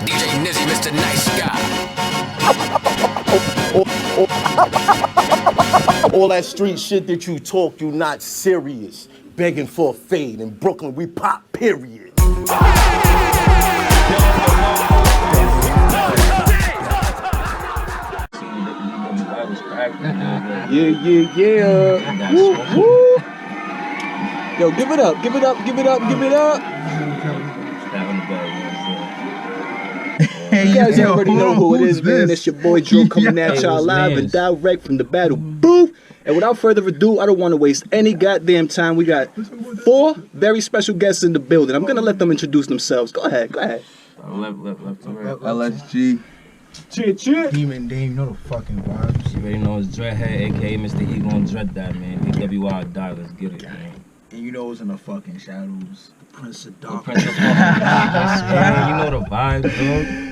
DJ Nizzy, Mr. Nice Guy. All that street shit that you talk, you not serious. Begging for a fade. In Brooklyn, we pop, period. Yeah. Woo, woo. Yo, give it up, give it up, give it up, give it up. You guys already know who it is, man. It's your boy Drew coming at y'all live and direct from the battle booth. And without further ado, I don't want to waste any goddamn time. We got 4 very special guests in the building. I'm gonna let them introduce themselves. Go ahead, go ahead. Left to right. LSG. Cheer. Demon Dame, you know the fucking vibes. You already know it's Dreadhead, aka Mr. Eagle and Dread that, man. DWI die, let's get it, man. And you know it's in the fucking shadows. Prince of The Dark. Prince of yeah, you know the vibes,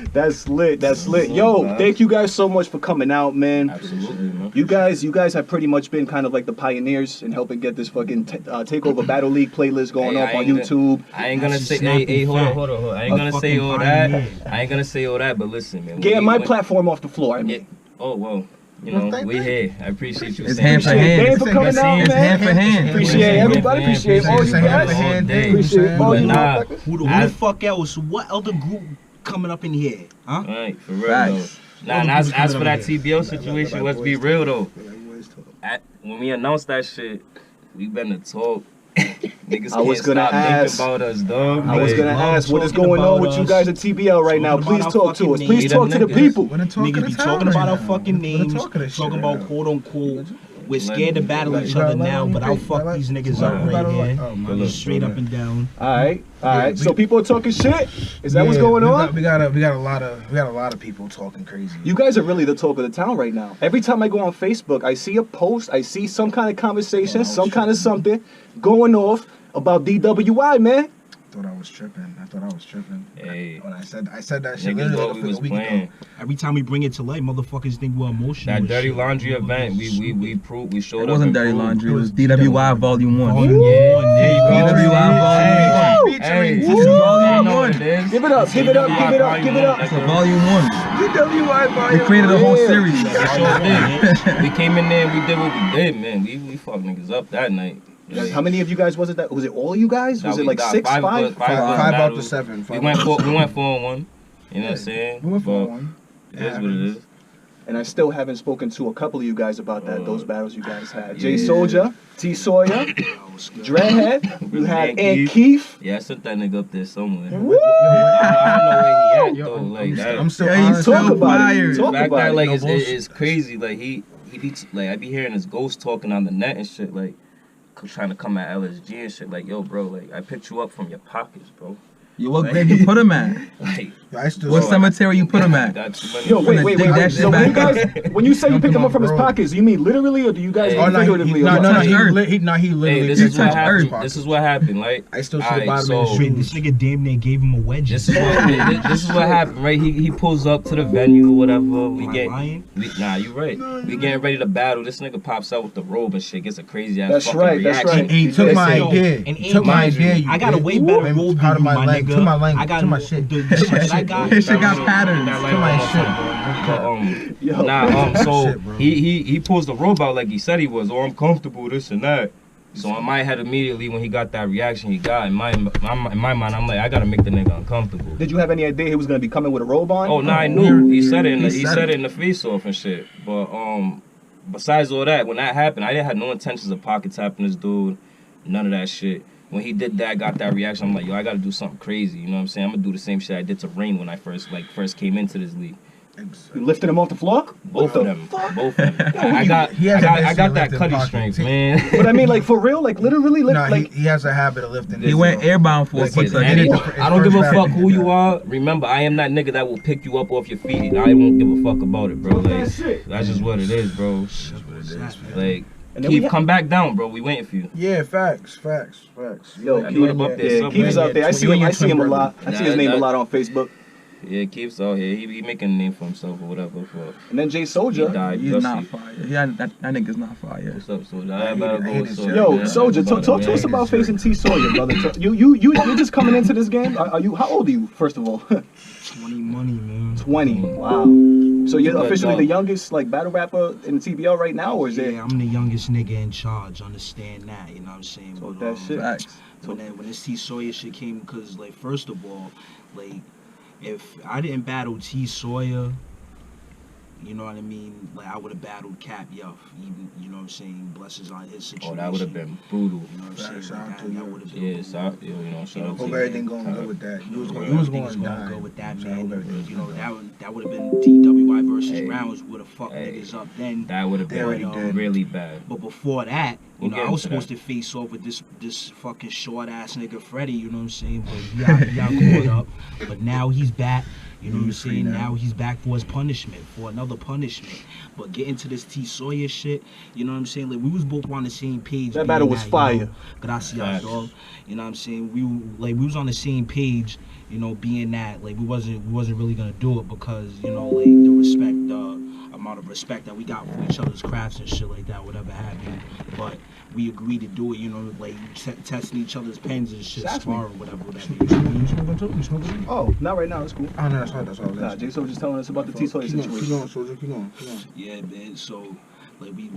dog. That's lit, that's lit. Yo, thank you guys so much for coming out, man. Absolutely, man. You guys have pretty much been kind of like the pioneers in helping get this fucking Takeova Battle League playlist going up on YouTube. I ain't gonna say, hey, hold on. I ain't gonna say all that. But listen, man. Get my platform off the floor, I mean. Oh, well. You know, we here. I appreciate you. It's hand for hand. Thanks for coming out, It's man. hand for hand. Appreciate everybody. Appreciate all you guys. Appreciate all you motherfuckers. Who the fuck else? What other group coming up in here? Huh? Right, for real though. Nah, and as for that TBL situation, let's be real though. When we announced that shit, we better talk. Niggas can't stop thinking about us, dog. I was gonna ask what is going on with you guys at TBL right now. Please talk to us. Please talk to the people. Niggas be talking about our fucking names, talking about quote unquote. We're scared to battle each other now, but I'll fuck these niggas up right here. Straight up and down. Alright. So people are talking shit? Is that what's going on? We got a lot of people talking crazy. You guys are really the talk of the town right now. Every time I go on Facebook, I see a post, I see some kind of conversation, some kind of something going off about DWI, man. I thought I was tripping. Hey. When I said that shit Niggas thought literally we was a week playing. ago. Every time we bring it to light, motherfuckers think we're emotional. That Dirty Laundry event, we proved, we showed up. It wasn't Dirty Laundry, it was DWI Volume 1. Yeah, there you go. DWI Hey, Volume 1. Volume 1. Give it up. That's a Volume 1. DWI Volume 1. We created a whole series. We came in there and we did what we did, man. We fucked niggas up that night. How many of you guys was it? Was it all of you guys? Was it like 6, 5? 5 out to 7. We went 4-on-1. You know what I'm saying? We went 4-on-1. It is what it is. And I still haven't spoken to a couple of you guys about those battles you guys had. Jae Soldier, T Sawyer, Dreadhead, you had Ed Keith. Yeah, I sent that nigga up there somewhere. Woo! I don't know where he at though. Like that. I'm still Talk about it. The fact that like it's crazy. Like he like I be hearing his ghost talking on the net and shit. Like trying to come at LSG and shit. Like yo, bro. Like I picked you up from your pockets, bro. Yo, what grave you put him at? Like, What cemetery you put him at? Yo, wait. So when you say you picked him up from his pockets, you mean literally or do you guys mean figuratively? He literally. Hey, this is what happened. This is what happened. Like I still see the bottom of his Straight, this nigga damn near gave him a wedge. This is what happened, right? He pulls up to the venue, whatever. Nah, you right. We getting ready to battle. This nigga pops out with the robe and shit. Gets a crazy ass fucking reaction. That's right. He took my idea. I got a way better robe than you, my nigga. To my leg. I got to my shit. His shit got patterns. To my shit. So he pulls the robe out like he said he was. Oh, I'm comfortable, this and that. So in my head immediately when he got that reaction he got, in my mind, I'm like, I gotta make the nigga uncomfortable. Did you have any idea he was gonna be coming with a robe on? Oh no, I knew. He said it in the face off and shit. But besides all that, when that happened, I didn't have no intentions of pocket tapping this dude. None of that shit. When he did that, got that reaction, I'm like, yo, I gotta do something crazy. You know what I'm saying? I'm gonna do the same shit I did to Rain when I first came into this league. You lifted him off the floor? Both of them. I got that cutty strength, man. But I mean, like for real, like literally, he has a habit of lifting. He went airbound for a quick second. I don't give a fuck who you are. Remember, I am that nigga that will pick you up off your feet. I won't give a fuck about it, bro. Like that's just what it is, bro. Like. Keith, come back down, bro. We waiting for you. Yeah, facts. Yo, Keith is out there. I see him a lot. I see his name a lot on Facebook. Yeah, Keith's out here. He making a name for himself or whatever. And then Jae Soldier. He died. He's not fire. Yeah, that nigga's not fire. What's up, Soldier? I better go with Soldier. Yo, man. Soldier, talk to us about facing T Sawyer, brother. You're just coming into this game. Are you? How old are you? First of all, 20 money, man. 20. Wow. So you're officially the youngest like battle rapper in TBL right now, or is it? Yeah, I'm the youngest nigga in charge. Understand that? You know what I'm saying? So But, that shit. Facts. when this T Sawyer shit came, because like first of all, like if I didn't battle T Sawyer, you know what I mean? Like I would have battled Cap Yuff, even, you know what I'm saying? Blessings on his situation. Oh, that would have been brutal. You know what I'm saying? Shout out Like, to that you. would have been. Yeah, so you know, shout out to Hope you. everything going good with that. You was going Everything's to die. go with that, So I hope man. everything's You know, good. that would have been DWI versus Hey. Rounds would have fucked Hey. niggas up then. That would have They already been did. really bad. But before that, We'll you know, get I was into supposed that. to face off with this fucking short ass nigga Freddie, you know what I'm saying? But he got caught up. But now he's back. You know what I'm He's free saying? now. Now he's back for his punishment, for another punishment. But get into this T Sawyer shit, you know what I'm saying? Like we was both on the same page. That battle being was fire. You know, gracias, Facts. dog. You know what I'm saying? We was on the same page, you know, being that like we wasn't really gonna do it because, you know, like the respect, amount of respect that we got for each other's crafts and shit like that, whatever have you. But we agreed to do it, you know, like testing each other's pens and shit, That's me. spar or whatever. You smoking too? You smoking? Oh, not right now. It's cool. Oh, no, that's all I was Nah, asking. Jae Soldier just telling us about the T Sawyer Keep going, situation. Soldier. Keep going. Yeah, man. So, like, we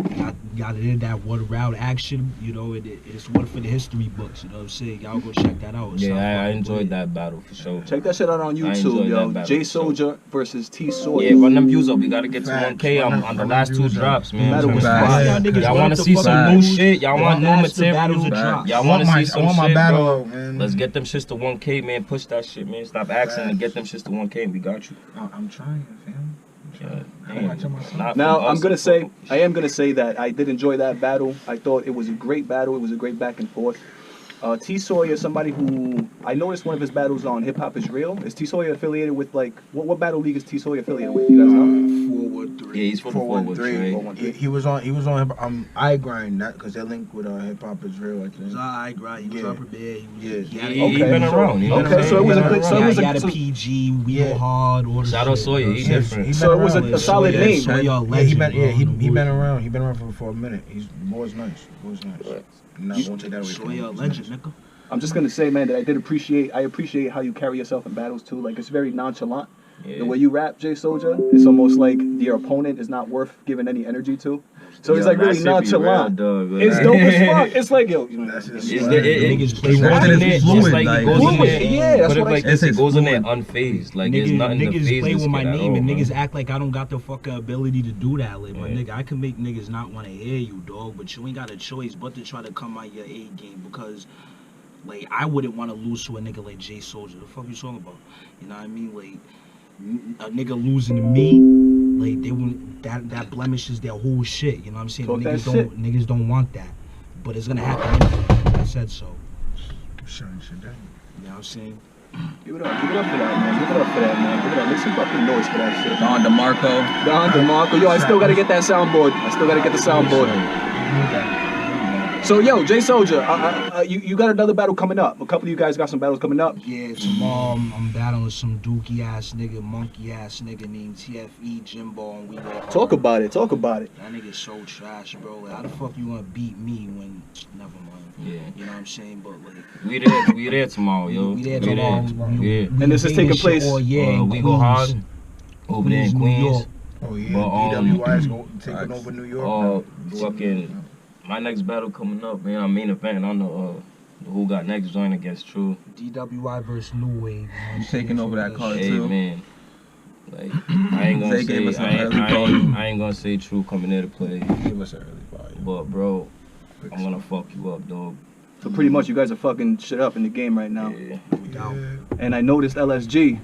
got it in that one round action. You know, it's one for the history books. You know what I'm saying? Y'all go check that out. It's Yeah, not I fucking enjoyed weird. that battle for sure. Check that shit out on YouTube, enjoyed yo. that battle, Jae Soldier versus T Sawyer. Yeah, run them views up. We gotta get to Facts. 1K on the Run them last two views up. drops, man. Battle was Facts. fire. Y'all niggas Y'all want wanna the see fucking some new news? shit? Y'all want new That's the battles material? of drops. Y'all wanna see some I want my shit, battle bro? out, man. Let's get them shits to 1K, man. Push that shit, man. Stop asking and get them shits to 1K. We got you. I'm trying, fam. Yeah, I'm watching myself. not Now from I'm us, gonna from say, fucking- I am gonna say that I did enjoy that battle. I thought it was a great battle. It was a great back and forth. T Sawyer, somebody who I noticed one of his battles on Hip Hop Is Real. Is T Sawyer affiliated with like what battle league is T Sawyer affiliated with? You guys know? 413. Yeah, he's for the 413. 413. He was on I grind that because they linked with Hip Hop Is Real. I think. He was alright, right? He was Yeah. upper bed. Yeah. He had He a, been so- around. You know what I'm okay, so it was a saying? good. So it yeah, was he had a. a So, PG, we Yeah. go hard, all the Shout out shit, Sawyer, you know he what I'm different. saying? so it was around. a solid Sawyer- name. Sawyer Yeah, legend, he been bro. around. He been around for a minute. He's boy's nice. Boy's nice. Nah, I won't take that away from Sawyer him. a He's legend, nice. nigga. I'm just gonna say, man, that I appreciate how you carry yourself in battles too. Like it's very nonchalant. Yeah. The way you rap, Jae Soldier, it's almost like your opponent is not worth giving any energy to. So it's Yo, like that really shit be nonchalant. real, dog. It's dope as fuck. It's like yo, you know, That's it's- just- It's Niggas play he with goes it. in there It's just fluid, like he like, goes in fluid, there. yeah, that's Put it what I like said. this, he It's goes in there fluid. unfazed. Like there's Niggas, nothing to niggas phase play this with my kid at name all, and bro. niggas act like I don't got the fucking ability to do that. Like, my Yeah. nigga, I can make niggas not want to hear you, dog, but you ain't got a choice but to try to come out your A game because, like, I wouldn't want to lose to a nigga like Jae Soldier. The fuck you talking about? You know what I mean? Like, a nigga losing to me, like, they wouldn't, that blemishes their whole shit. You know what I'm saying? Talk that Niggas don't want that. But it's gonna happen anyway. I said so. Shutting shit down. You know what I'm saying? Give it up for that, man. Give it up for that, man. Give it up. Make some fucking noise for that shit. Don DeMarco. Don DeMarco. Yo, I still gotta get that soundboard. So, yo, Jae Soldier, you got another battle coming up. A couple of you guys got some battles coming up. Yeah, tomorrow I'm battling some dookie ass nigga, monkey ass nigga named TFE Jimbo, and we go hard. Talk about it. Talk about it. That nigga's so trash, bro. Like, how the fuck you gonna beat me when? Never mind. Yeah. You know what I'm saying? But like, We there tomorrow, yo. we there tomorrow. Yeah. And this is taking place, we go hard over there in New Queens. York. Oh yeah, But, DWI's taking over New York. Fucking my next battle coming up, man. I'm main event on the Who Got Next joint against True. DWI versus New Wave. I'm taking over that card Hey too. man, like I ain't gonna They gave us say an early call. I ain't gonna say True coming there to play, Give us an early fire. but bro, I'm gonna fuck you up, dog. So pretty much you guys are fucking shit up in the game right now. Yeah. Yeah. And I noticed LSG.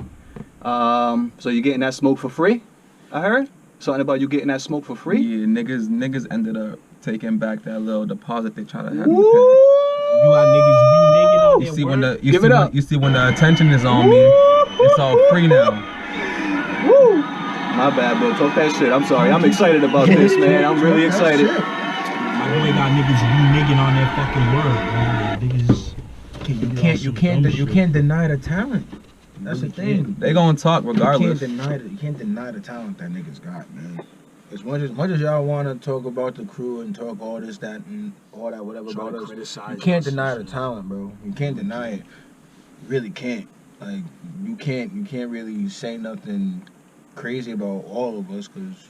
So you're getting that smoke for free? I heard something about you getting that smoke for free. Yeah, niggas ended up taking back that little deposit they try to have me Woo! pay. You got niggas reneging on You their see when word? the Give it up. You see when the attention is on me, it's all free now. Woo! My bad, bro. Talk that shit. I'm sorry. I'm excited about this, man. I'm really excited. My boy got niggas reneging on their fucking word, man. Like, niggas. You can't deny the talent. That's the thing. They gonna talk regardless. You can't deny the talent that niggas got, man. As much as y'all want to talk about the crew and talk all this, that, and all that, whatever about us, you can't deny the talent, bro. You can't deny it. You really can't. Like, you can't really say nothing crazy about all of us because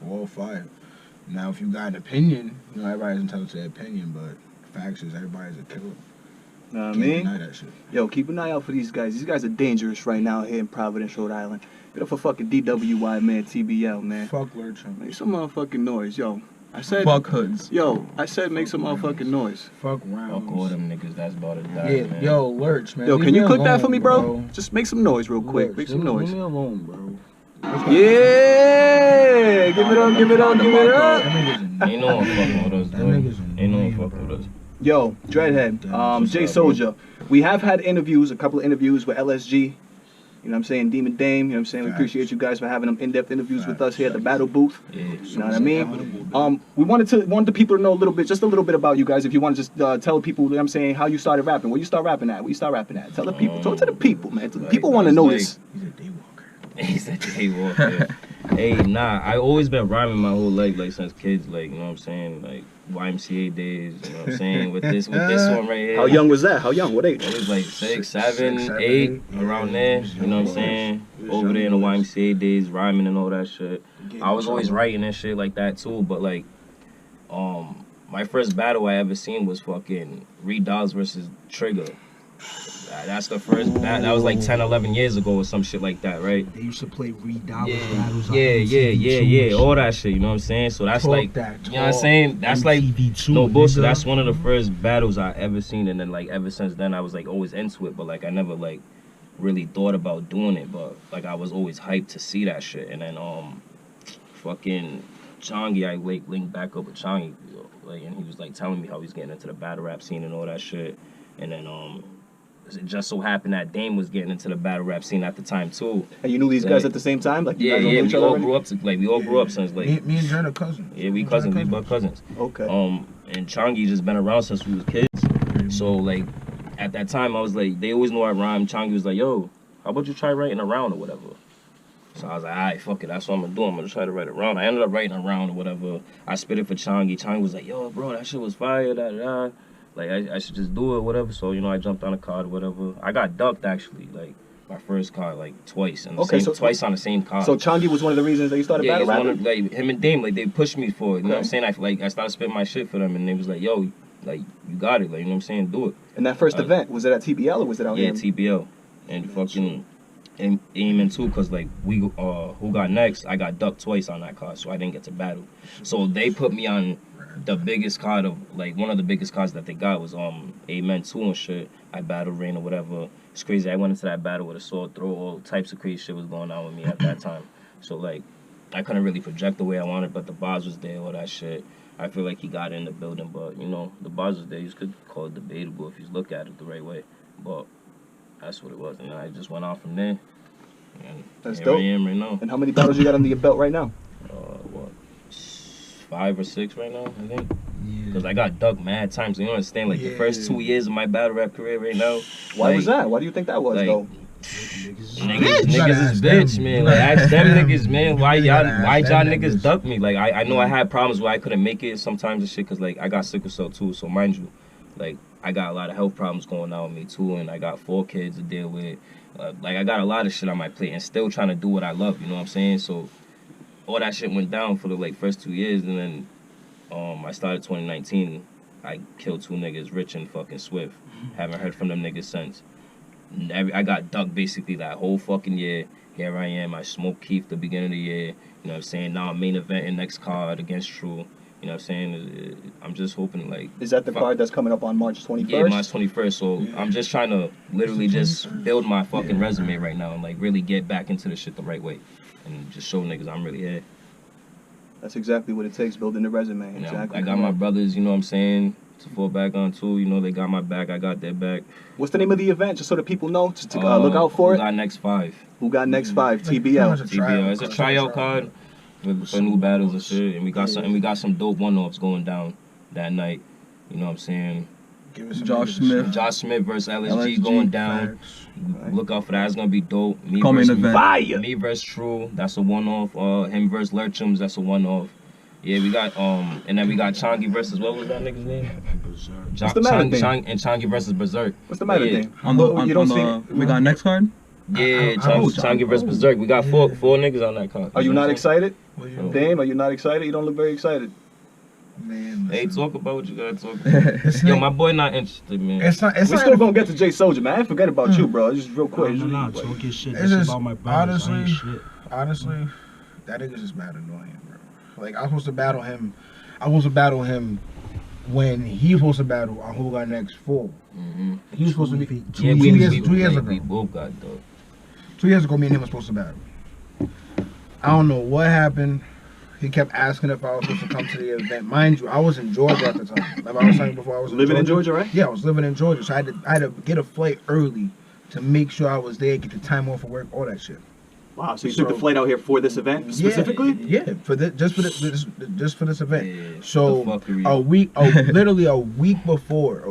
we're all fire. Now, if you got an opinion, you know, everybody's entitled to their opinion, but facts is everybody's a killer. Know what I Can't mean? deny that shit. Yo, keep an eye out for these guys. These guys are dangerous right now here in Providence, Rhode Island. Get up for fucking DWI, man, TBL, man. Fuck Lurch. Make some motherfucking noise, yo. I said, Fuck hoods. yo, I said make some motherfucking noise. Fuck rounds. Fuck all them niggas that's about to die, Yeah, man. yo, Lurch, man. Yo, leave can me you click that alone, for me, bro? Just make some noise real quick. Lurch, Make some noise. Leave me alone, bro. Yeah! Give it up, give it up, give it up. Ain't no one fucking with us, dude. Ain't no one fucking with us. Yo, Dreadhead, Jae Soldier. We have had interviews, a couple of interviews with LSG. You know what I'm saying? Demon Dame, you know what I'm saying? We appreciate you guys for having them in-depth interviews with us here at the Battle Booth. Yeah. You know what I mean? We wanted the people to know just a little bit about you guys. If you want to just tell people, you know what I'm saying, how you started rapping, where you start rapping at, where you start rapping at. Tell the people, talk to the people, man. People want to know this. He's a daywalker. Hey, nah, I always been rhyming my whole life, like since kids, like, you know what I'm saying, like YMCA days, you know what I'm saying, with this one right here. How young was that? How young? What age? It was like 6, 7, 8, around there, you know what I'm saying? Over there in the YMCA days, rhyming and all that shit. I was always writing and shit like that too, but like, my first battle I ever seen was fucking Reed-Dollz versus Trigger. That's the first battle. That was like 10, 11 years ago or some shit like that, right? They used to play Reed-Dollz battles. Yeah, all that shit, you know what I'm saying? So that's like, you know what I'm saying? That's like, no bullshit, that's one of the first battles I ever seen, and then like ever since then I was like always into it, but like I never like really thought about doing it, but like I was always hyped to see that shit. And then fucking Changi, I like linked back up with Changi, like, and he was like telling me how he's getting into the battle rap scene and all that shit. And then it just so happened that Dame was getting into the battle rap scene at the time too. And you knew these guys at the same time? Like, you yeah, guys all knew each we other all already? grew up since like Me and Jen are cousins. Yeah, we cousins, we butt cousins. Okay. And Changi just been around since we was kids. So like at that time I was like, they always know I rhyme. Changi was like, yo, how about you try writing a round or whatever? So I was like, alright, fuck it, that's what I'm gonna do. I'm gonna try to write a round. I ended up writing a round or whatever. I spit it for Changi. Changi was like, yo, bro, that shit was fire, da. Like, I should just do it, whatever. So, you know, I jumped on a card, whatever. I got ducked, actually, like, my first card, like, twice. And twice on the same card. So Changi was one of the reasons that you started battle rapping? Like, him and Dame, like, they pushed me for it. You know what I'm saying? I started spitting my shit for them, and they was like, yo, like, you got it. Like, you know what I'm saying? Do it. And that first event, was it at TBL or was it out here? Yeah, TBL. And fucking aiming too, because, like, we, who got next, I got ducked twice on that card, so I didn't get to battle. So they put me on the biggest card of, like, one of the biggest cards that they got was Amen 2 and shit. I battled Rain or whatever. It's crazy. I went into that battle with a sword throw. All types of crazy shit was going on with me at that time. So, like, I couldn't really project the way I wanted, but the bars was there, all that shit. I feel like he got in the building, but, you know, the bars was there. You could call it debatable if you look at it the right way. But that's what it was. And I just went on from there. And that's here dope. I am right now. And how many battles you got under your belt right now? What? 5 or 6 right now, I think. Because I got ducked mad times. You understand? Like, the first 2 years of my battle rap career right now. Why was that? Why do you think that was, though? Niggas is bitch, man. Like, ask them niggas, man. Why y'all niggas duck me? Like, I know I had problems where I couldn't make it sometimes and shit. Because, like, I got sickle cell, too. So, mind you, like, I got a lot of health problems going on with me, too. And I got 4 kids to deal with. Like, I got a lot of shit on my plate. And still trying to do what I love, you know what I'm saying? So, all that shit went down for the like first 2 years, and then I started 2019. I killed 2 niggas, Rich and fucking Swift. Haven't heard from them niggas since. I got ducked basically that whole fucking year. Here I am. I smoked Keith the beginning of the year. You know what I'm saying? Now I'm main event in next card against True. You know what I'm saying? I'm just hoping like. Is that the card that's coming up on March 21st? Yeah, March 21st. So I'm just trying to literally just build my fucking resume right now and like really get back into the shit the right way. And just show niggas I'm really here. That's exactly what it takes, building the resume. You know, exactly. I got my brothers, you know what I'm saying, to fall back on too. You know, they got my back, I got their back. What's the name of the event, just so that people know, just to look out for it? Who got next 5? Who got next 5? TBL. TBL. It's a tryout card for new battles and shit. And we got some dope one-offs going down that night. You know what I'm saying? Give us some Josh niggas. Smith. Josh Smith versus LSG, LSG, going down. Facts. Look out for that. It's gonna be dope. Me Coming versus event. Fire. Me versus True. That's a one-off. Him versus Lurchums. That's a one-off. Yeah, we got and then we got Changi versus what was that nigga's name? What's the matter, Dame? And Changi versus Berserk. What's the matter, Yeah. Dame? On the, Oh, on, you don't on see the, we got next card? Yeah, I Changi versus Berserk. We got four niggas on that card. Are you not excited? Well, you Dame, are you not excited? You don't look very excited. man, Hey, listen. talk about what you gotta talk about. It's Yo, not- my boy not interested, man. It's not. It's We're not. still gonna get to Jae Soldier, man. I ain't forget about you, bro. Just real quick. Nah, talk your shit. It's This just, about my brothers. I ain't shit. honestly, that nigga's just mad annoying, bro. Like, I was supposed to battle him when he was supposed to battle on Who Got Next 4. He was supposed to be Yeah, 2 years ago. We both got though. 2 years ago, me and him were supposed to battle. I don't know what happened. He kept asking if I was supposed to come to the event. Mind you, I was in Georgia at the time. Like I was saying before, I was Living in Georgia, right? Yeah, I was living in Georgia, so I had to get a flight early to make sure I was there, get the time off of work, all that shit. Wow, so you took the flight out here for this event specifically? Yeah, for this, just for this event. Yeah, So the fuck are you? a week, literally a week before,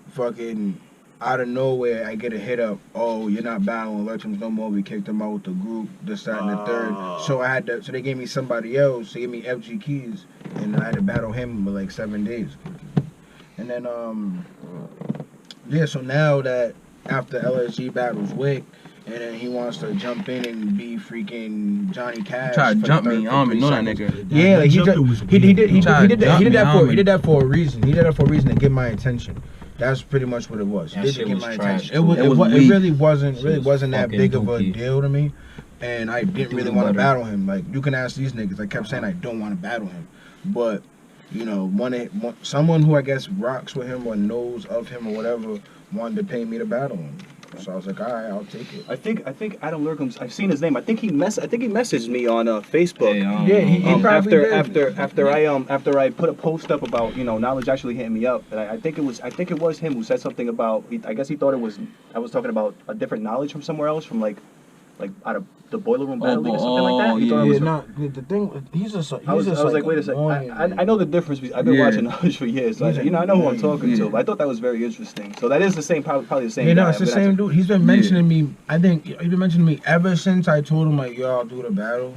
fucking out of nowhere, I get a hit up. Oh, you're not battling Lurchums no more. We kicked him out the group. This, that, and the third. So I had to. So they gave me somebody else. They gave me FG Keys, and I had to battle him for like 7 days. And then yeah. So now that after LSG battles Wick, and then he wants to jump in and be freaking Johnny Cash. Try to for jump the me. third- I don't for even know that 3 seconds. nigga. Yeah, like he did that for a reason. He did that for a reason to get my attention. That's pretty much what it was. He That did to shit get was my trash, attention. too. It really wasn't Shit was that fucking big of a dookie. deal to me, and I didn't Do really the want to better. battle him. Like you can ask these niggas. I kept saying I don't want to battle him, but you know, someone who I guess rocks with him or knows of him or whatever wanted to pay me to battle him. So I was like, all right, I'll take it. I think Adam Lurkums. I've seen his name. I think he messaged me on Facebook. Hey, Yeah, he probably did. After I put a post up about Knowledge actually hitting me up, and I think it was him who said something about. I guess he thought it was I was talking about a different Knowledge from somewhere else, from like out of the Boiler Room Battle League or something like that. He thought it was. The thing, he's just. I was like, wait a second. I know the difference. I've been watching Knowledge for years, so I know who I'm talking to. But I thought that was very interesting. So that is the same, probably the same. Yeah, no, guy. it's the same dude. He's been mentioning me. I think he's been mentioning me ever since I told him like, yo, I'll do the battle.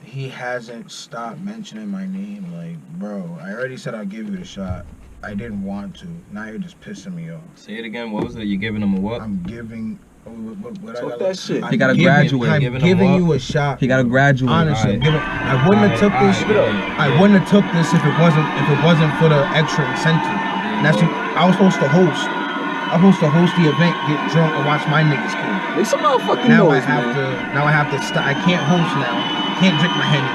He hasn't stopped mentioning my name. Like, bro, I already said I'll give you the shot. I didn't want to. Now you're just pissing me off. Say it again. What was it? You giving him a what? I'm giving. What Talk that shit. He gotta graduate. I'm Giving him giving what? you a shot. He gotta graduate. Honestly, Alright. I wouldn't have took this. I wouldn't have took this if it wasn't for the extra incentive. And that's what I was supposed to host. I was supposed to host the event, get drunk, and watch my niggas kill. Make some motherfucking Now noise, I have to stop. I can't host now. Can't drink my Henny.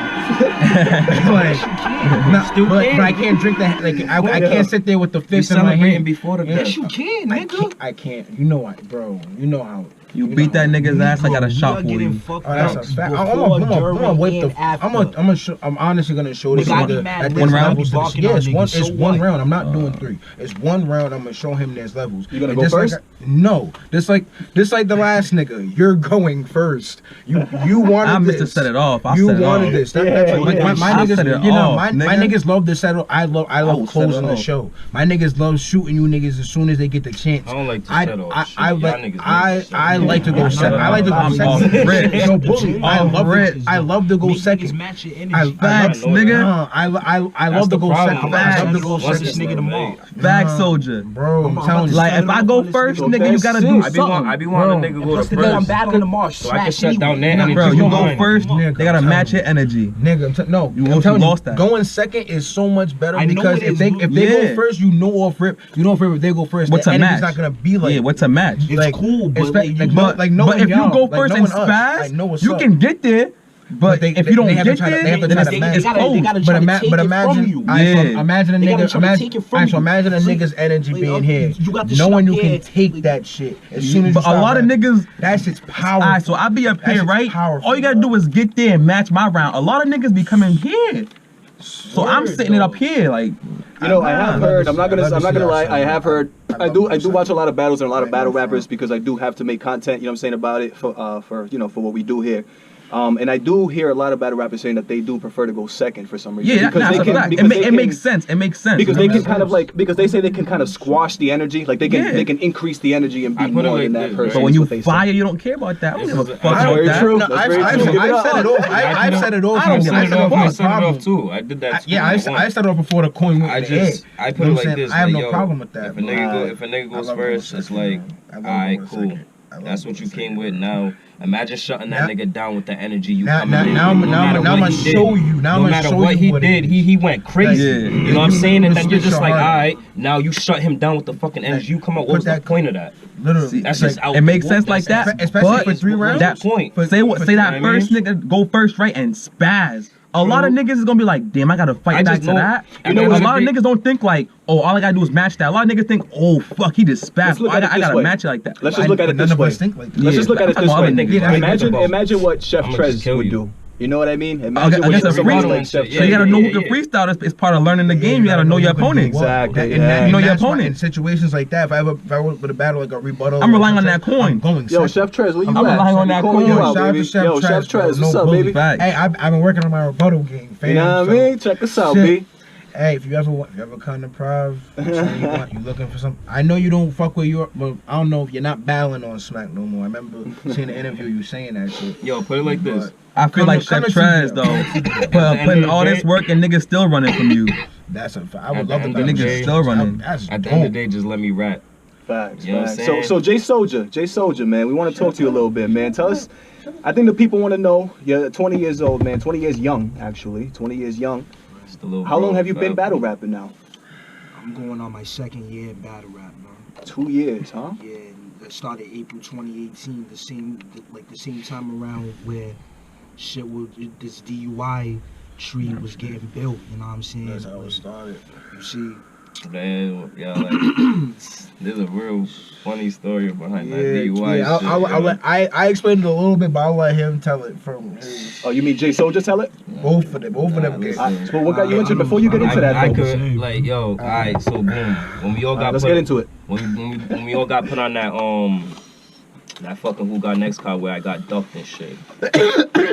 but I can't drink that. Like I can't sit there with the You fist in my celebrating hand. before the Yes, battle. you can, nigga. I can't. You know what, bro? You know how. You beat that nigga's ass, I got a shot for you. Oh, that's a fact. I'm honestly gonna show this nigga that there's One round? levels to this. Yeah, it's one round. I'm not doing 3. It's one round. I'm gonna show him there's levels. You gonna And go just first? No. Just like the last nigga. You're going first. You wanted I'm this. Mr. Set It Off. I You set it wanted off. this. That's like my I niggas. set it You know, off, my nigga. niggas love to settle. I love will set closing it the off. show. My niggas love shooting you niggas as soon as they get the chance. I don't like to settle. I like to go second. I like to go I'm off second. rip. No bully. I love to go second. Match your energy. Facts, nigga. I love to go second. I love to go What's this second. nigga tomorrow? Back soldier. Bro, I'm telling you. Like if I go first, nigga, you gotta do something. I be wanting a nigga go to I'm first. battling tomorrow. So I can shut down that energy. Bro, you go behind. first, Nigga, they gotta I'm match telling your energy. Nigga, no, You I'm telling lost that. Going second is so much better I know because it if is, they dude. go Yeah. first, you know off rip. If they go first, What's the a energy's match? not gonna be like. Yeah, what's a match? It's cool, but But if you go first and spaz, you can get there. But if you don't get there, then it's close. But imagine, Yeah. imagine a They gotta nigga, try to take it from you. imagine a nigga's energy being here, You got the knowing you shit can here. take that shit as soon as you But a start lot of rapping. niggas. That shit's powerful. Alright, so I be up That here, shit's right? powerful, All you gotta do is get there and match my round. A lot of niggas be coming here. So I'm sitting it up here, like. I have heard. I'm not gonna lie. outside. I have heard. I love do watch a lot of battles and a lot of I battle know, rappers bro. because I do have to make content. You know what I'm saying about it for what we do here. And I do hear a lot of battle rappers saying that they do prefer to go second for some reason. Yeah, that's a fact. It makes sense. It makes sense. Because they can kind of like, because they say they can kind of squash the energy. Like they can increase the energy and be more than that person. But when you fire, you don't care about that. I don't give a fuck about that. True. I've said it off. I set it off too. I did that. Yeah, I set it off before the coin went in the air. I put it like this. I have no problem with that. If a nigga goes first, it's like, alright, cool. That's what you came with. Now, imagine shutting that nigga down with the energy you coming in. Now I'm gonna show you. No matter what he did, he went crazy. You know what I'm saying? And then you're just like, alright, now you shut him down with the fucking energy you come up. What's the point of that? Literally, that's just out. It makes sense like that, especially for 3 rounds. That point. Say that first nigga go first, right, and spaz. A lot of niggas is gonna be like, damn, I gotta fight back to that. You know, a lot of niggas don't think like, oh, all I gotta do is match that. A lot of niggas think, oh, fuck, he just spazzed. I gotta match it like that. Let's just look at it this way. Let's just look at it this way. Imagine what Chef Trez would do. You know what I mean? Imagine against a freestyle. So you gotta know who can freestyle. It's part of learning the game. You gotta know your opponent. Exactly. You know your opponent. In situations like that, if I were with a battle like a rebuttal, I'm relying on that coin. I'm going. Yo, Chef Trez, where you at? I'm relying on that coin. Yo, Chef Trez, what's up, baby? Hey, I've been working on my rebuttal game, fam. You know what I mean? Check us out, B. Hey, if you ever come to Prov, you looking for some. I know you don't fuck with your, but I don't know if you're not battling on Smack no more. I remember seeing the interview you saying that shit. Yo, put it like this. I feel like Chef Trez though, putting all this work and niggas still running from you. That's a fact. I would love to be niggas still running. At the end of the day, just let me rap. Facts. You know what I'm saying? So Jae Soldier, man, we want to talk to you a little bit, man. Tell us. I think the people want to know. You're 20 years old, man. 20 years young, actually. 20 years young. How long have you been battle rapping now? I'm going on my 2nd year in battle rap, bro. 2 years, huh? Yeah, it started April 2018, the same time around where shit was, this DUI tree was getting built, you know what I'm saying? That's how it started. You see? Man, yeah, like, there's a real funny story behind that DUI shit. I explained it a little bit, but I'll let him tell it from his... Oh, you mean Jae Soldier tell it? Both of them. So what got you into it before you get into that? I could, like, yo, alright, so boom. When we all got let's get into it. When we all got put on that fucking Who Got Next card where I got ducked and shit.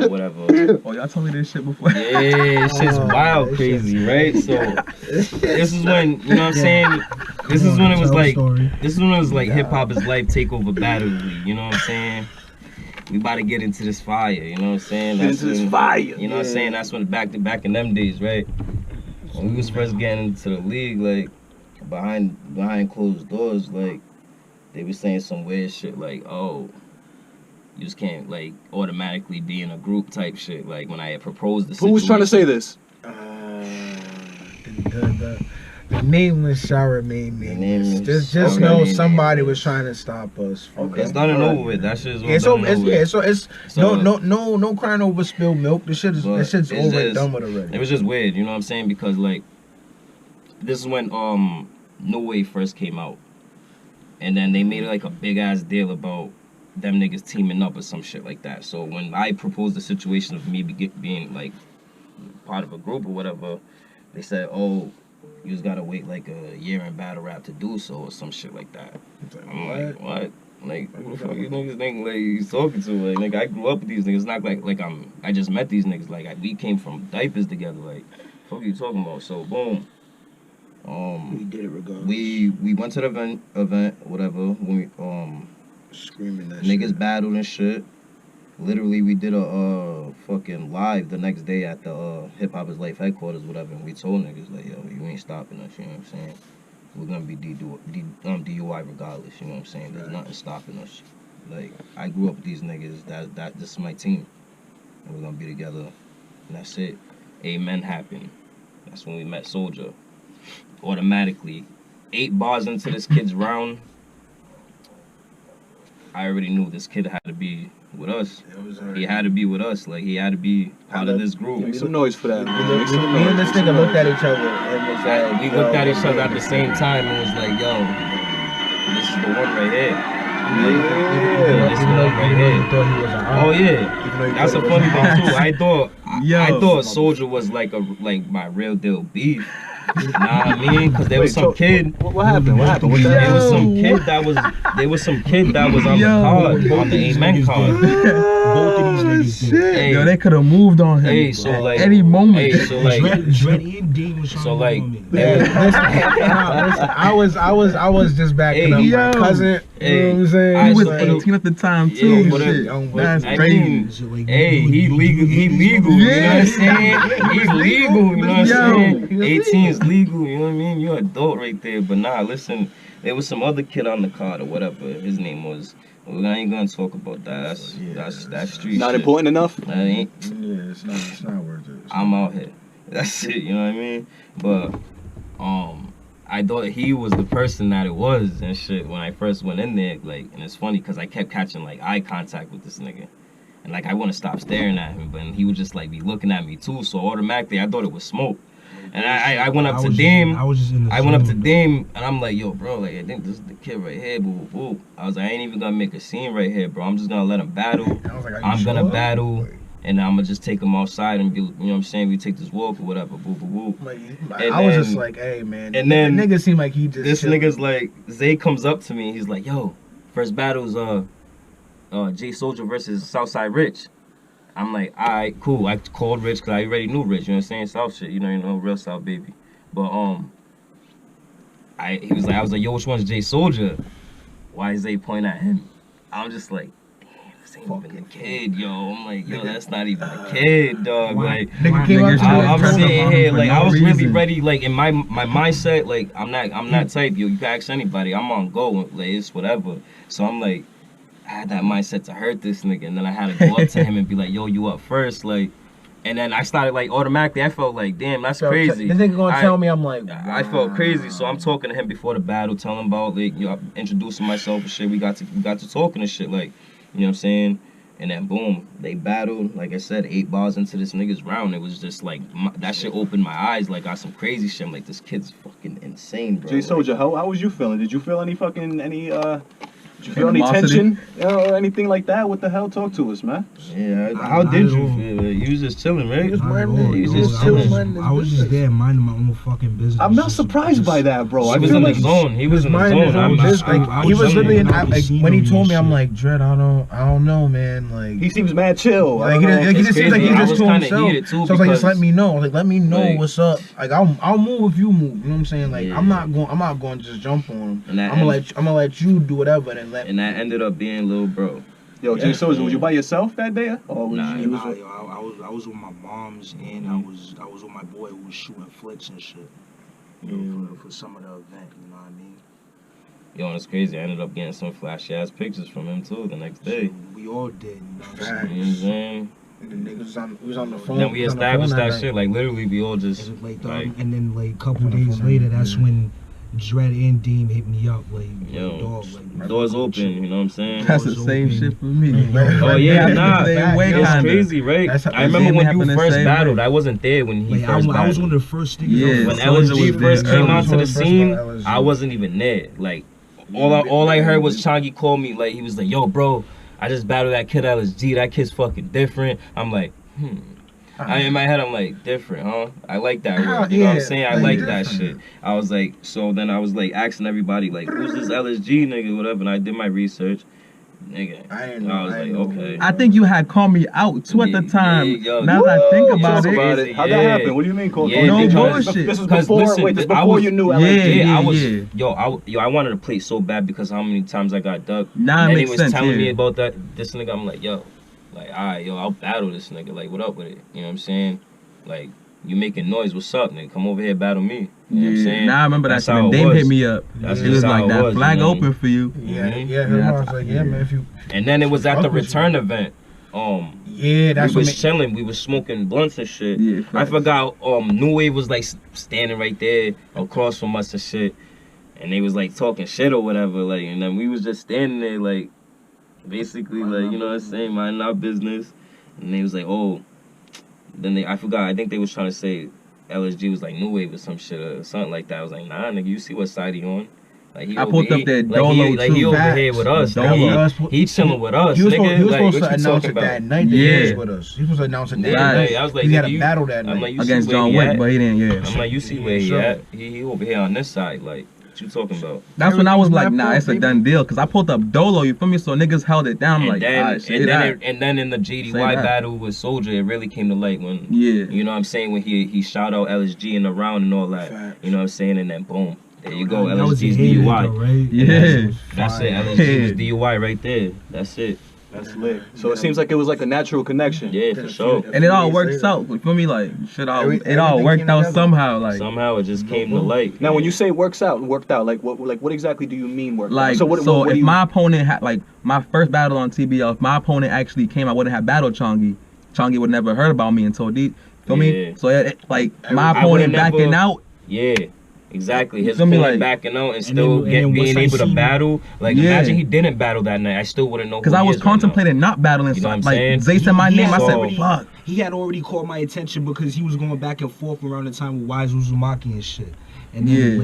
Whatever. Oh, y'all told me this shit before. Yeah, shit's wild crazy, right? So this is when, you know what I'm saying? This is when it was like hip hop is life Takeova Battle League, you know what I'm saying? We about to get into this fire, you know what I'm saying? Get into this fire. You know what I'm saying? That's when back in them days, right? When we was first getting into the league, like behind closed doors, like they were saying some weird shit like, oh, you just can't like automatically be in a group type shit. Like when I had proposed the situation. Who was trying to say this? The nameless shall remain nameless. Just know somebody was trying to stop us. It's done and over with. That shit's no crying over spilled milk. This shit's over and done with already. It was just weird, you know what I'm saying? Because like this is when No Way first came out. And then they made like a big ass deal about them niggas teaming up or some shit like that. So when I proposed the situation of me being like part of a group or whatever, they said, oh, you just gotta wait like a year in battle rap to do so or some shit like that. I'm like, what? Like, who the fuck you niggas think like you talking to? Like, nigga, I grew up with these niggas. It's not like I just met these niggas. Like, we came from diapers together. Like, what are you talking about? So boom. We did it regardless. We went to the event, whatever. When we screaming that niggas shit. battled and shit. Literally, we did a fucking live the next day at the Hip Hop is Life headquarters, whatever. And we told niggas like, yo, you ain't stopping us. You know what I'm saying? We're gonna be DUI regardless. You know what I'm saying? There's nothing stopping us. Like I grew up with these niggas. That this is my team, and we're gonna be together. And that's it. Amen happened. That's when we met Soldier. Automatically, 8 bars into this kid's round, I already knew this kid had to be with us. He had to be with us. Like he had to be part of this group. Make some noise for that. Me and this nigga looked at each other and was like, we looked at each other at the same time and was like, yo, this is the one right here. Yeah, this is the one right here. Oh yeah, that's a funny thing too. I thought Soldier was like my real deal beef. I mean, because there was some kid. What happened? What happened? There was some kid that was. There was some kid that was on the card, on the Amen card. Both of these niggas did. Hey, Yo, they could have moved on him. Hey, so like any moment. Hey, so like Dread and Dean was trying so to like. move on me. Listen, I was just backing up my cousin. You know what I'm saying? He was so- 18 at the time too. Yeah, but Shit. That's I crazy. mean, hey, he legal, you know what I'm saying? He's legal, you know what I'm saying? 18 is legal, you know what I mean? You're an adult right there. But nah, listen, there was some other kid on the card or whatever his name was. We ain't gonna talk about that. That's street Not shit. important enough. That ain't. Yeah, it's not worth it. I'm out here. That's it, you know what I mean? But I thought he was the person that it was and shit when I first went in there, like, and it's funny because I kept catching like eye contact with this nigga. And like I want to stop staring at him, but he would just like be looking at me too, so automatically I thought it was smoke. And I went up to Dame. I went up to Dame and I'm like, yo, bro, like I think this is the kid right here, boo boo. I was like, I ain't even gonna make a scene right here, bro. I'm just gonna let him battle. I'm gonna battle. And I'm gonna just take him outside and be, you know what I'm saying? We take this walk or whatever, boo, boo, boo. I was just like, hey, man. And then the nigga seemed like he just. This chilling. nigga's like, Zay comes up to me. He's like, yo, first battle's Jae Soldier versus Southside Rich. I'm like, all right, cool. I called Rich because I already knew Rich. You know what I'm saying? South shit. You know, real South baby. But I was like, yo, which one's Jae Soldier? Why is Zay pointing at him? I'm just like. Ain't even the kid, yo. I'm like, yo, that's not even a kid, dog. Like, I'm sitting here, like, I was really ready, like, in my mindset, like, I'm not type, yo. You can ask anybody, I'm on go, like, it's whatever. So I'm like, I had that mindset to hurt this nigga, and then I had to go up to him and be like, yo, you up first, like. And then I started, like, automatically, I felt like, damn, that's crazy. The nigga gonna tell me, I'm like, wow. I felt crazy, so I'm talking to him before the battle, telling him about, like, you know, introducing myself and shit. We got to talking and shit, like. You know what I'm saying? And then boom, they battled. Like I said, 8 bars into this nigga's round. It was just like, that shit opened my eyes. Like, got some crazy shit. I'm like, this kid's fucking insane, bro. Jae Soldier, how was you feeling? Did you feel any did you feel any tension or anything like that? What the hell? Talk to us, man. Yeah, how did you feel? You was just chilling, right? I was just there minding my own fucking business. I'm not surprised by that, bro. He was in the zone. He was in the zone. He was literally when he told me, I'm like, Dread, I don't know, man. Like, he seems mad chill. Like, he just seems like he just to himself. So I was like, just let me know. Like, let me know what's up. Like, I'll move if you move. You know what I'm saying? Like, I'm not going to just jump on him. I'm gonna let you do whatever and that ended up being little bro. Yo, Jae Soldier, was you by yourself that day? Or was I was with my moms and I was with my boy who was shooting flicks and shit. You know, for some of the event, you know what I mean? Yo, and it's crazy. I ended up getting some flashy ass pictures from him too the next day. We all did, you know what I'm saying? You know what I'm saying? The niggas was on the phone. Then we established that shit. Like, literally, we all just and then like a couple days later, that's when Dread and Dean hit me up, like, yo, dog, like, doors open, you know what I'm saying? That's the same shit for me. Oh yeah, nah, it's it's crazy, right? I remember when you first battled. I wasn't there when he first battled. I was one of the first niggas. Yeah, when LSG first came onto the scene, I wasn't even there. Like, all I heard was Changi call me, like, he was like, yo, bro, I just battled that kid LSG. That kid's fucking different. I'm like, in my head, I'm like, different, huh? I like that word. You know what I'm saying? I like that shit. I was like, so then I was like asking everybody, like, who's this LSG nigga, whatever. And I did my research. Nigga. I was like, okay. I think you had called me out too at the time. Now that I think about it. How'd that happen? What do you mean called? No bullshit. This was before you knew LSG. I wanted to play so bad because how many times I got ducked. Nah, and makes he was sense, telling me about this nigga. I'm like, yo. Like, alright, yo, I'll battle this nigga. Like, what up with it? You know what I'm saying? Like, you making noise, what's up, nigga? Come over here, battle me. You know what I'm saying? Nah, I remember that shit when Dame hit me up. That's it was like that flag open for you. Yeah, I was like, yeah, man, if you. And then it was at the return event. That's we was chilling. We was smoking blunts and shit. Yeah, I forgot. New Wave was like standing right there across from us and shit, and they was like talking shit or whatever. Like, and then we was just standing there like. Basically, like, you know what I'm saying, minding our business. And they was like, oh. Then I forgot, I think they was trying to say LSG was like New Wave or some shit or something like that. I was like, nah, nigga, you see what side he on? Like he I pulled up that Dolo like he too. over here with us. Dolo. He chilling with us. He was nigga. supposed Like, to announce it that night that he was with us. He was supposed to announce it that night. I was like, he had a battle that night. like, against John Wick, but he didn't. Yeah. I'm like, you see where he at? He over here on this side. Like, what you talking about? That's when I was like, nah, it's a done deal. Cause I pulled up Dolo, you feel me? So niggas held it down. I'm like, and then in the JDY battle with Soldier, it really came to light when, you know what I'm saying, when he shout out LSG in the round and all that. You know what I'm saying? And then boom. There you go, LSG's DUI. Right? Yeah. That's it, LSG was DUI right there. That's it. That's lit. So it seems like it was like a natural connection. Yeah, for sure. And it all works out. You feel me? Like, it all worked out somehow. Like, somehow it just came to light. Now, when you say worked out, like what exactly do you mean worked like, out? So if my opponent had, like, my first battle on TBL, if my opponent actually came, I wouldn't have battled Chongi. Chongi would never heard about me until deep. Feel me? So like my opponent backing out. Yeah. Exactly. His opponent backing out and still being able to battle. Like, imagine he didn't battle that night. I still wouldn't know. Because I was contemplating not battling. You know what I'm like, saying? Zay said my name. I said, fuck. He had already caught my attention because he was going back and forth around the time with Wise Uzumaki and shit. And then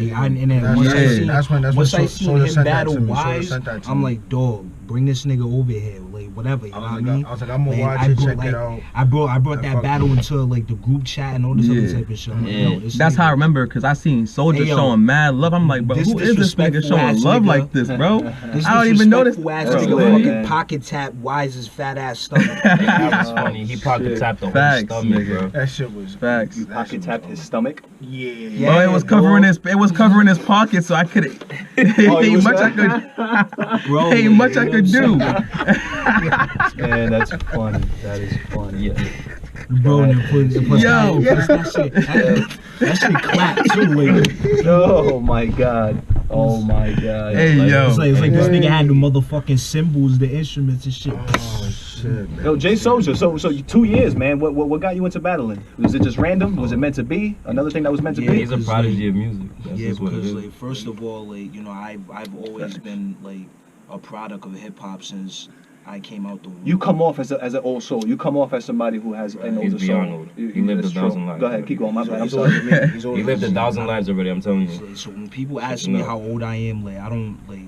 once I seen him battle Wise, I'm like, dog, bring this nigga over here, like whatever. You know what I mean? I was like, I'm gonna watch it, check it out. I brought that battle into like the group chat and all this other type of shit. Like, yo, that's how I remember, because I seen Soldier showing mad love. I'm like, bro, who is this nigga showing love like this, bro? I don't even know this. Nigga fucking pocket tap Wise's fat ass stomach. That was funny. He pocket tapped the whole stomach, bro. That shit was facts. You pocket tapped his stomach. Yeah. Bro, it was covering his pocket, so I couldn't. Ain't much I could. Bro, ain't much I could do. Man, that's funny. That is funny. Yeah. Bro, that shit clapped too, like. Oh my god. Oh my god. Hey, like, yo. It's like this nigga had the motherfucking cymbals, the instruments and shit. Oh shit, man. Yo, Jae Soldier, so 2 years, man. What got you into battling? Was it just random? Was it meant to be? Another thing that was meant to be? He's a prodigy of music. That's just what it because is. like first of all, like, you know, I've always been like a product of hip hop since I came out the womb. You come off as an old soul. You come off as somebody who has an older soul. He lived 1,000 lives. Go ahead, keep going. My bad. I'm sorry. He lived 1,000 lives already. I'm telling you. So when people ask me how old I am, like I don't like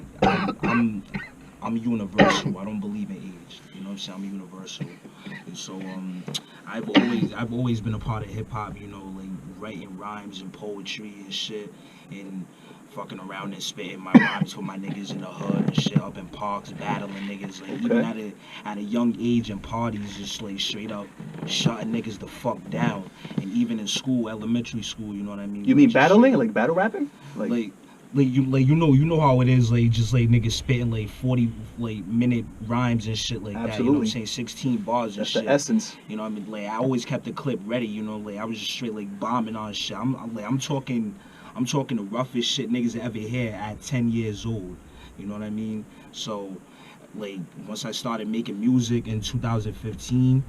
I'm universal. I don't believe in age. You know what I'm saying? I'm universal. And so I've always been a part of hip hop. You know, like writing rhymes and poetry and shit, and fucking around and spitting my rhymes for my niggas in the hood and shit, up in parks, battling niggas, like even at a young age in parties, just like straight up shutting niggas the fuck down. And even in school, elementary school, you know what I mean? You mean battling, like battle rapping? Like you know how it is, like just like niggas spitting like 40 like minute rhymes and shit like that. You know what I'm saying? 16 bars and That's shit. the essence. You know what I mean? Like I always kept the clip ready, you know, like I was just straight like bombing on shit. I'm talking the roughest shit niggas ever hear at 10 years old. You know what I mean? So, like, once I started making music in 2015,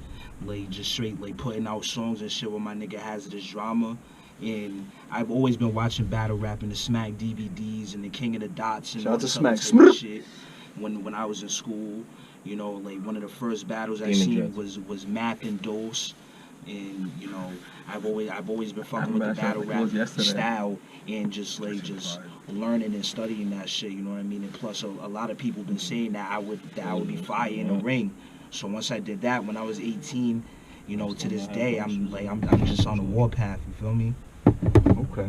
like, just straight, like, putting out songs and shit with my nigga Hazardous Drama. And I've always been watching battle rap and the Smack DVDs and the King of the Dots and Shout all out to this Smack. other shit. When I was in school, you know, like, one of the first battles I seen was Math and Dose. And, you know, I've always been fucking with the battle rap style and just learning and studying that shit, you know what I mean? And plus a lot of people been saying that I would be fire in the ring. So once I did that when I was 18, you know, to this day I'm just on the warpath, you feel me? Okay.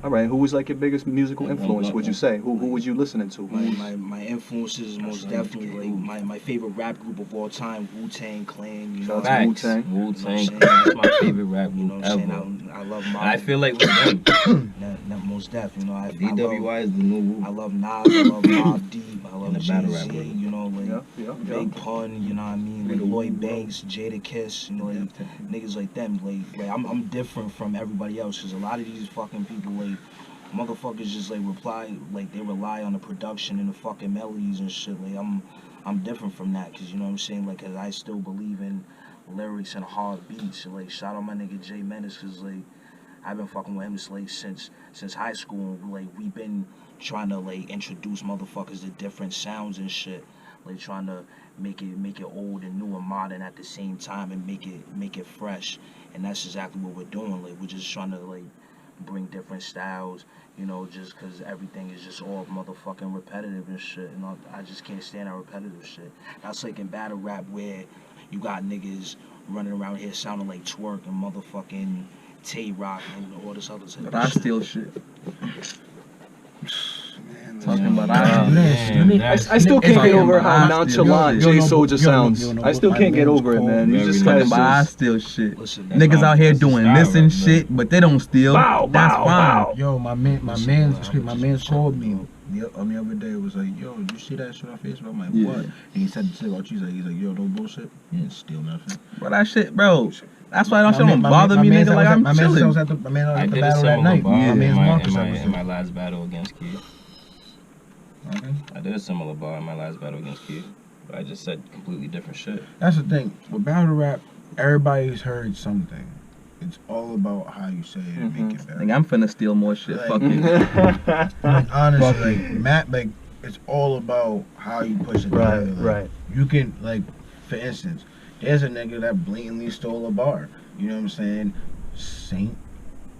All right, who was like your biggest musical influence, would you say? Who was you listening to? My influences most definitely like my favorite rap group of all time, Wu-Tang Clan, you know. Facts. Wu-Tang Clan, that's my favorite rap group ever. I love Mob. And I feel like with them, that most definitely, you know. DWI is the new Wu. I love Nas, I love Mob Deep, I love Jay-Z, you know, like Big Pun, you know what I mean, like Lloyd Banks, Jada Kiss, you know, like niggas like them, like I'm different from everybody else, because a lot of these fucking people, like, motherfuckers just like they rely on the production and the fucking melodies and shit. Like I'm different from that, because you know what I'm saying, like, cause I still believe in lyrics and hard beats. Like, shout out my nigga Jay Menace, cause like I've been fucking with him like since high school. Like we've been trying to like introduce motherfuckers to different sounds and shit. Like trying to make it old and new and modern at the same time and make it fresh. And that's exactly what we're doing. Like we're just trying to like bring different styles, you know, just because everything is just all motherfucking repetitive and shit. And I just can't stand that repetitive shit. That's like in battle rap where you got niggas running around here sounding like Twerk and motherfucking Tay-Rock and all this other shit. But I steal shit. Man, Talking about I still can't get over how nonchalant Jae Soldier sounds. I still can't get over it, man. He's just talking about I steal shit. Niggas out here doing this and shit, but they don't steal. That's fine. Yo, my man's called me the other day. Was like, yo, you see that shit on Facebook? I'm like, what? And he said the shit about you. He's like, yo, no bullshit. He didn't steal nothing. Bro, that shit, bro. That's why that shit don't bother me, nigga. Like I'm chilling. My man was at the battle that night. In my last battle against Key. Okay. I did a similar bar in my last battle against Key. But I just said completely different shit. That's the thing. With battle rap, everybody's heard something. It's all about how you say it and make it better. Like, I'm finna steal more shit. Like, Fuck it. Like, honestly, like, Matt, like, it's all about how you push it together. Like, right. You can, like, for instance, there's a nigga that blatantly stole a bar. You know what I'm saying? Saint.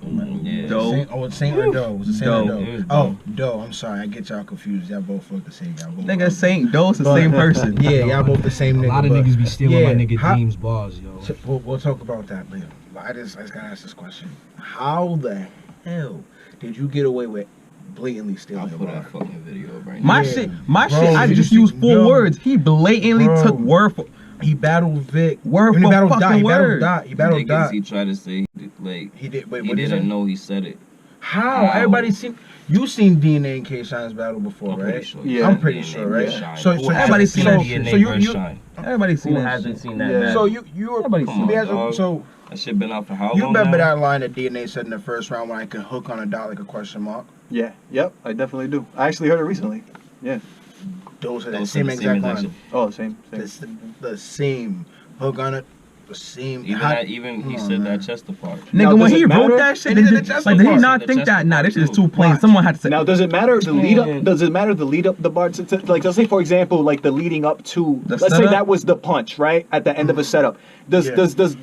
Yeah. Doe. Saint or Doe? Was it Saint or It was Doe? Oh, Doe. I'm sorry. I get y'all confused. Y'all both look the same. Y'all both Nigga, Saint Doe's the same person. Yeah, y'all both the same nigga. A lot of but niggas be stealing my nigga how- James bars, yo. We'll talk about that later. But I just gotta ask this question. How the hell did you get away with blatantly I'll stealing a put bar? that fucking video right now. My Yeah. shit, Bro, I did just you used see- 4 yo, words. He blatantly bro. took word for He battled Vic. Word When he for battled fucking Dot. He battled word. Dot. He battled Niggas, Dot. he tried to say, like, He did. Wait, he what did he didn't say? know he said it. How? How? Everybody seen. You seen DNA and K Shine's battle before, I'm right? pretty sure. Yeah. I'm pretty sure, right? Shine. So Everybody's seen that shit. So you Shine. Everybody's seen Who that hasn't shit. seen that? Yeah. battle? so you were. Everybody's Come seen on, that. dog. So That shit been out for how you long remember now? that line that DNA said in the first round when I could hook on a dot like a question mark? Yeah, yep, I definitely do. I actually heard it recently. Yeah. Those are the Those same are the exact same line. exact Oh, same. The same hook on it. The same. Even he Come on, said man. that Chester part. Now, Nigga, when does he it wrote matter? that shit, And he did, did the chest like, did he part. not The think chest that? Nah, part this shit is too. too plain. Someone had to say. Now, does it matter the lead Man. up? Does it matter the lead up the bar to like? Let's say for example, like the leading up to. The Let's say setup? that was the punch, right, at the end of a setup. Does Yeah.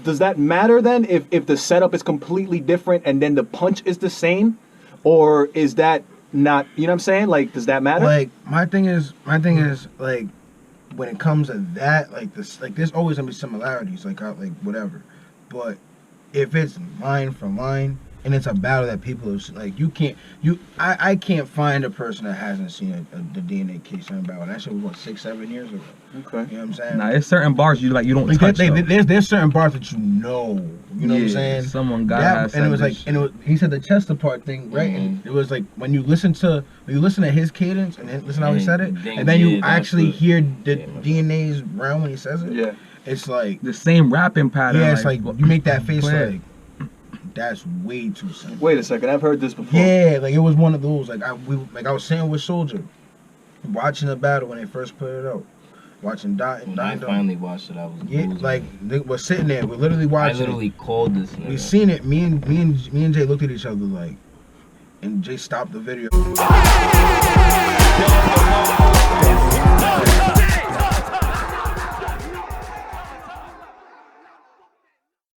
does that matter then? If the setup is completely different and then the punch is the same, or is that not? You know what I'm saying? Like, does that matter? Like my thing is like when it comes to that, like this, like there's always gonna be similarities, like whatever. But if it's line for line and it's a battle that people have like, I can't find a person that hasn't seen the DNA case on battle. That shit was what 6-7 years ago. Okay. You know what I'm saying? Nah, there's certain bars you don't Like touch. though. there's certain bars that you know what I'm Yeah, saying? someone gotta That- have and it was said like, this and it was, he said the Chester part thing, right? And it was like when you listen to his cadence and then listen how he said it, Then, and then you yeah, that's actually what- hear the yeah. DNA's round when he says it. Yeah. It's like, the same rapping pattern. yeah, it's like you make that face clear. like that's way too simple. Wait a second, I've heard this before. Yeah, like it was one of those. Like I was saying with Soldier, watching the battle when they first put it out, watching Dot and When I Dot. finally watched it, I was Yeah, losing. like we're sitting there, we're literally I watching. literally called this nigga. We seen it. Me and Jay looked at each other like, and Jay stopped the video.